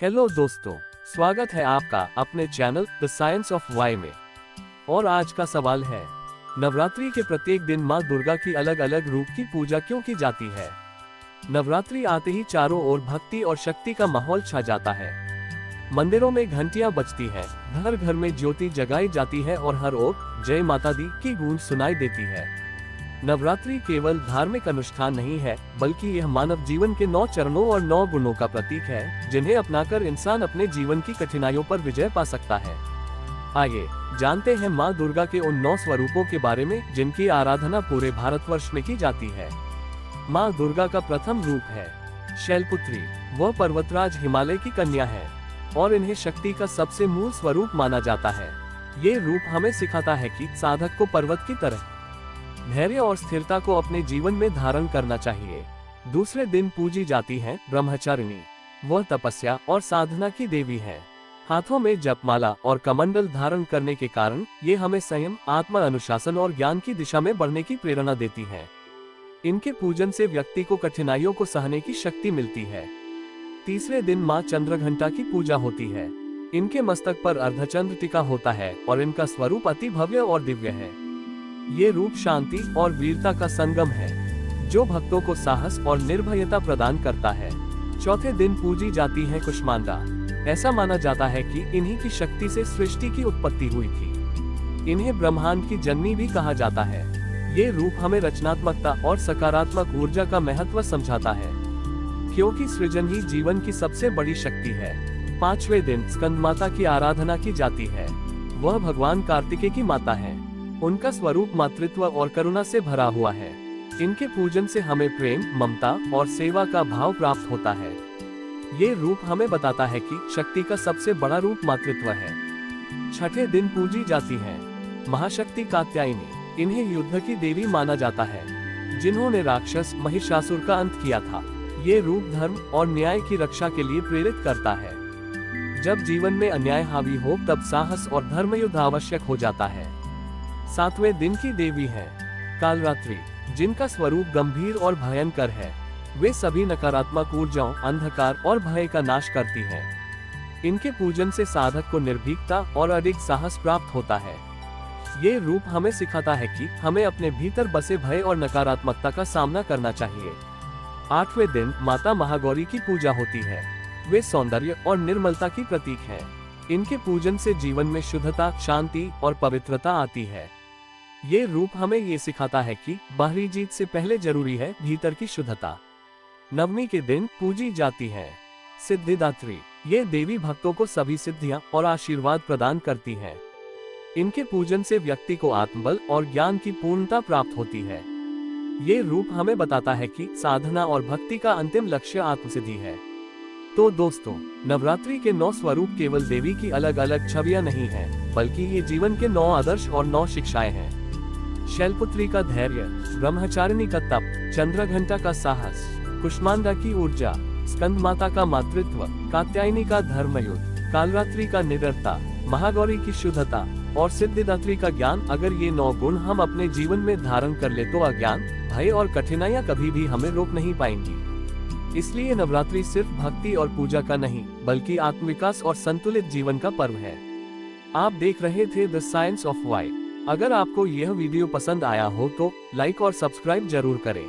Hello दोस्तों, स्वागत है आपका अपने channel the science of why में। और आज का सवाल है, नवरात्रि के प्रत्येक दिन माँ दुर्गा की अलग अलग रूप की पूजा क्यों की जाती है? नवरात्रि आते ही चारों ओर भक्ति और शक्ति का माहौल छा जाता है। मंदिरों में घंटियां बजती हैं, घर घर में ज्योति जगाई जाती है और हर ओर जय माता दी की गूंज सुनाई देती है। नवरात्रि केवल धार्मिक अनुष्ठान नहीं है, बल्कि यह मानव जीवन के 9 चरणों और 9 गुणों का प्रतीक है, जिन्हें अपनाकर इंसान अपने जीवन की कठिनाइयों पर विजय पा सकता है। आइए जानते हैं माँ दुर्गा के उन 9 स्वरूपों के बारे में, जिनकी आराधना पूरे भारतवर्ष में की जाती है। माँ दुर्गा का प्रथम रूप है शैलपुत्री। वह पर्वतराज हिमालय की कन्या है और इन्हें शक्ति का सबसे मूल स्वरूप माना जाता है। ये रूप हमें सिखाता है कि साधक को पर्वत की तरह धैर्य और स्थिरता को अपने जीवन में धारण करना चाहिए। दूसरे दिन पूजी जाती है ब्रह्मचारिणी। वह तपस्या और साधना की देवी है। हाथों में जपमाला और कमंडल धारण करने के कारण ये हमें संयम, आत्म अनुशासन और ज्ञान की दिशा में बढ़ने की प्रेरणा देती है। इनके पूजन से व्यक्ति को कठिनाइयों को सहने की शक्ति मिलती है। तीसरे दिन माँ चंद्रघंटा की पूजा होती है। इनके मस्तक पर अर्धचंद्र टिका होता है और इनका स्वरूप अति भव्य और दिव्य है। ये रूप शांति और वीरता का संगम है, जो भक्तों को साहस और निर्भयता प्रदान करता है। चौथे दिन पूजी जाती है कुष्मांडा। ऐसा माना जाता है कि इन्हीं की शक्ति से सृष्टि की उत्पत्ति हुई थी। इन्हें ब्रह्मांड की जननी भी कहा जाता है। ये रूप हमें रचनात्मकता और सकारात्मक ऊर्जा का महत्व समझाता है, क्योंकि सृजन ही जीवन की सबसे बड़ी शक्ति है। पांचवें दिन स्कंद माता की आराधना की जाती है। वह भगवान कार्तिकेय की माता है। उनका स्वरूप मातृत्व और करुणा से भरा हुआ है। इनके पूजन से हमें प्रेम, ममता और सेवा का भाव प्राप्त होता है। ये रूप हमें बताता है कि शक्ति का सबसे बड़ा रूप मातृत्व है। छठे दिन पूजी जाती है महाशक्ति कात्यायनी। इन्हें युद्ध की देवी माना जाता है, जिन्होंने राक्षस महिषासुर का अंत किया था। ये रूप धर्म और न्याय की रक्षा के लिए प्रेरित करता है। जब जीवन में अन्याय हावी हो, तब साहस और धर्म युद्ध आवश्यक हो जाता है। सातवें दिन की देवी है कालरात्रि, जिनका स्वरूप गंभीर और भयंकर है। वे सभी नकारात्मक ऊर्जाओं, अंधकार और भय का नाश करती हैं। इनके पूजन से साधक को निर्भीकता और अधिक साहस प्राप्त होता है। ये रूप हमें सिखाता है कि हमें अपने भीतर बसे भय और नकारात्मकता का सामना करना चाहिए। आठवें दिन माता महागौरी की पूजा होती है। वे सौंदर्य और निर्मलता की प्रतीक है। इनके पूजन से जीवन में शुद्धता, शांति और पवित्रता आती है। ये रूप हमें ये सिखाता है कि बाहरी जीत से पहले जरूरी है भीतर की शुद्धता। नवमी के दिन पूजी जाती है सिद्धिदात्री। ये देवी भक्तों को सभी सिद्धियां और आशीर्वाद प्रदान करती हैं। इनके पूजन से व्यक्ति को आत्मबल और ज्ञान की पूर्णता प्राप्त होती है। ये रूप हमें बताता है कि साधना और भक्ति का अंतिम लक्ष्य आत्मसिद्धि है। तो दोस्तों, नवरात्रि के 9 स्वरूप केवल देवी की अलग अलग छवियां नहीं हैं, बल्कि ये जीवन के 9 आदर्श और 9 शिक्षाएं हैं। शैलपुत्री का धैर्य, ब्रह्मचारिणी का तप, चंद्रघंटा का साहस, कुष्मांडा की ऊर्जा, स्कंद माता का मातृत्व, कात्यायनी का धर्मयुद्ध, कालरात्रि का निडरता, महागौरी की शुद्धता और सिद्धिदात्री का ज्ञान। अगर ये 9 गुण हम अपने जीवन में धारण कर ले तो अज्ञान, भय और कठिनाइयां कभी भी हमें रोक नहीं पाएंगी। इसलिए नवरात्रि सिर्फ भक्ति और पूजा का नहीं, बल्कि आत्मविकास और संतुलित जीवन का पर्व है। आप देख रहे थे द साइंस ऑफ वाई। अगर आपको यह वीडियो पसंद आया हो तो लाइक और सब्सक्राइब जरूर करें।